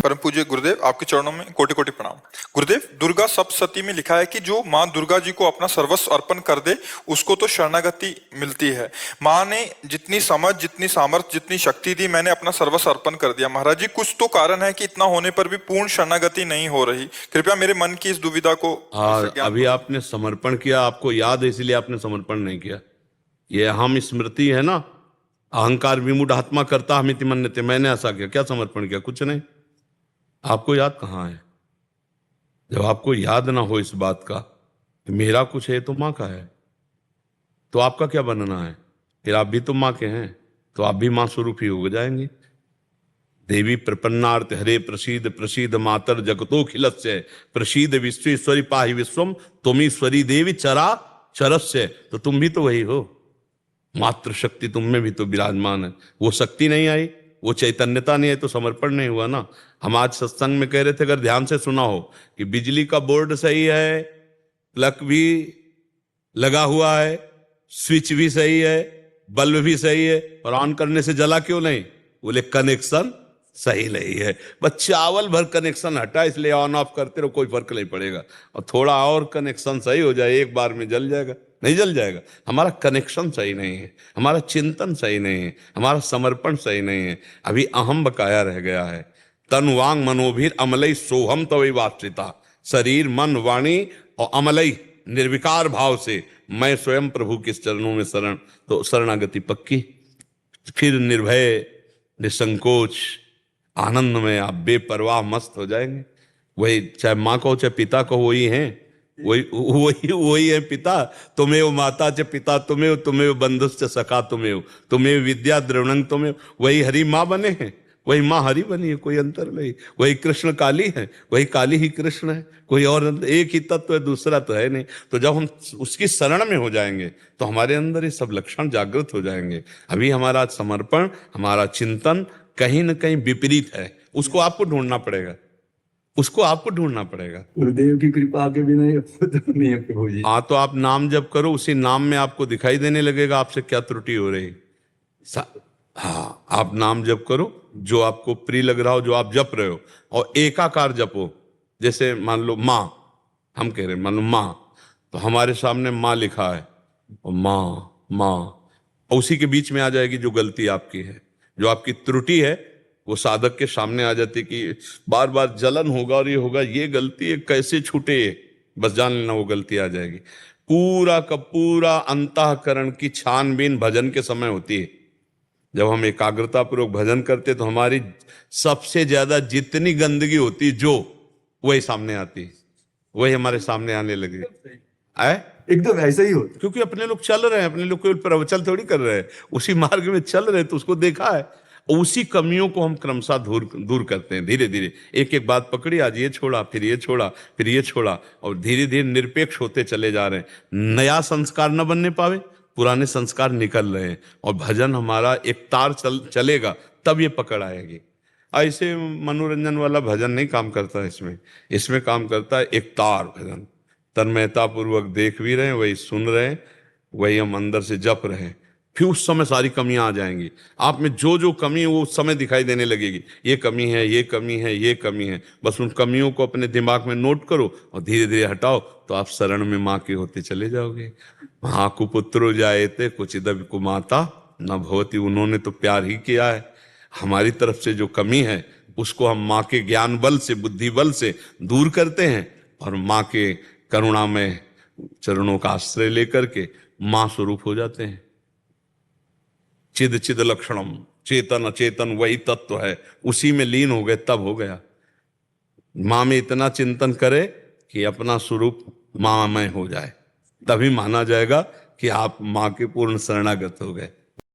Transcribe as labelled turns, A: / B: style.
A: परम पूज्य गुरुदेव, आपके चरणों में कोटि कोटि प्रणाम। गुरुदेव, दुर्गा सप्तशती में लिखा है कि जो माँ दुर्गा जी को अपना सर्वस्व अर्पण कर दे उसको तो शरणागति मिलती है। माँ ने जितनी समझ, जितनी सामर्थ्य, जितनी शक्ति दी, मैंने अपना सर्वस्व अर्पण कर दिया। महाराज जी, कुछ तो कारण है कि इतना होने पर भी पूर्ण शरणागति नहीं हो रही। कृपया मेरे मन की इस दुविधा को
B: अभी आपने समर्पण किया, आपको याद है इसलिए आपने समर्पण नहीं किया। ये अहम स्मृति है ना, अहंकार विमूढ़ आत्मा करता हमिति मन्यते। मैंने ऐसा किया, क्या समर्पण किया? कुछ नहीं। आपको याद कहाँ है? जब आपको याद ना हो इस बात का कि मेरा कुछ है तो माँ का है, तो आपका क्या बनना है? फिर आप भी तो माँ के हैं, तो आप भी माँ स्वरूप ही हो जाएंगे। देवी प्रपन्नार्थ हरे प्रसीद प्रसीद मातर जगतो खिलस्य प्रसीद विश्वेश्वरी पाहि विश्वम तुमीश्वरी देवी चरा चरस्य। तो तुम भी तो वही हो, मातृ शक्ति तुम में भी तो विराजमान है। वो शक्ति नहीं आई, वो चैतन्यता नहीं आई तो समर्पण नहीं हुआ ना। हम आज सत्संग में कह रहे थे, अगर ध्यान से सुना हो, कि बिजली का बोर्ड सही है, प्लग भी लगा हुआ है, स्विच भी सही है, बल्ब भी सही है, और ऑन करने से जला क्यों नहीं? बोले कनेक्शन सही नहीं है। बस चावल भर कनेक्शन हटा, इसलिए ऑन ऑफ करते रहो, कोई फर्क नहीं पड़ेगा। और थोड़ा और कनेक्शन सही हो जाए, एक बार में जल जाएगा? नहीं जल जाएगा। हमारा कनेक्शन सही नहीं है, हमारा चिंतन सही नहीं है, हमारा समर्पण सही नहीं है। अभी अहम बकाया रह गया है। तन वांग मनोभीर अमलई सोहम तवै वास्त्रिता। शरीर मन वाणी और अमलई निर्विकार भाव से मैं स्वयं प्रभु के चरणों में शरण, तो शरणागति पक्की। फिर निर्भय, निसंकोच, आनंद में आप बेपरवाह मस्त हो जाएंगे। वही, चाहे माँ को चाहे पिता को, वही हैं, वही है पिता। तुम्हें माता च पिता तुम्हें, तुम्हें बंधुश्च सखा तुम्हें, तुम्हें विद्या द्रवणंग तुम्हें। वही हरि माँ बने हैं, वही माँ हरि बनी है, कोई अंतर नहीं। वही कृष्ण काली है, वही काली ही कृष्ण है, कोई और एक ही तत्व है, दूसरा तो है नहीं। तो जब हम उसकी शरण में हो जाएंगे तो हमारे अंदर ये सब लक्षण जागृत हो जाएंगे। अभी हमारा समर्पण, हमारा चिंतन कहीं ना कहीं विपरीत है। उसको आपको ढूंढना पड़ेगा, उसको आपको ढूंढना पड़ेगा।
C: गुरुदेव की कृपा के बिना ये नहीं है प्रभु जी।
B: हाँ, तो आप नाम जप करो, उसी नाम में आपको दिखाई देने लगेगा आपसे क्या त्रुटि हो रही। हाँ, आप नाम जप करो, जो आपको प्रिय लग रहा हो, जो आप जप रहे हो, और एकाकार जपो। जैसे मान लो माँ, हम कह रहे हैं मान लो माँ, तो हमारे सामने माँ लिखा है, और माँ माँ, और उसी के बीच में आ जाएगी जो गलती आपकी है, जो आपकी त्रुटि है, वो साधक के सामने आ जाती कि बार बार जलन होगा और ये होगा, ये गलती है कैसे छूटे, बस जान लेना वो गलती आ जाएगी। पूरा का पूरा अंतःकरण की छानबीन भजन के समय होती है। जब हम एकाग्रता पूर्वक भजन करते तो हमारी सबसे ज्यादा जितनी गंदगी होती जो, वही सामने आती, वही हमारे सामने आने लगे।
C: एकदम ऐसा ही होता,
B: क्योंकि अपने लोग चल रहे हैं, अपने लोग कोई प्रवचन थोड़ी कर रहे हैं, उसी मार्ग में चल रहे हैं, तो उसको देखा है। उसी कमियों को हम क्रमशः दूर करते हैं, धीरे धीरे एक एक बात पकड़ी, आज ये छोड़ा, फिर ये छोड़ा, फिर ये छोड़ा, और धीरे धीरे निरपेक्ष होते चले जा रहे हैं। नया संस्कार न बनने पावे, पुराने संस्कार निकल रहे हैं, और भजन हमारा एक तार चलेगा, तब ये पकड़ आएगी। ऐसे मनोरंजन वाला भजन नहीं काम करता इसमें काम करता है एक तार भजन। तन्मयता पूर्वक देख भी रहे हैं, वही सुन रहे हैं, वही हम अंदर से जप रहे हैं। फिर उस समय सारी कमियां आ जाएंगी। आप में जो जो कमी है वो उस समय दिखाई देने लगेगी। ये कमी है, ये कमी है, ये कमी है। बस उन कमियों को अपने दिमाग में नोट करो और धीरे धीरे हटाओ, तो आप शरण में माँ के होते चले जाओगे। माँ को पुत्रो जायते कुचिदपि कुमाता न भवति। उन्होंने तो प्यार ही किया है। हमारी तरफ से जो कमी है उसको हम माँ के ज्ञान बल से, बुद्धि बल से दूर करते हैं, और माँ के करुणा में चरणों का आश्रय लेकर के माँ स्वरूप हो जाते हैं। चिद चिद लक्षणम, चेतन अचेतन वही तत्व है, उसी में लीन हो गए, तब हो गया। माँ में इतना चिंतन करे कि अपना स्वरूप माँ में हो जाए, तभी माना जाएगा कि आप माँ के पूर्ण शरणागत हो गए।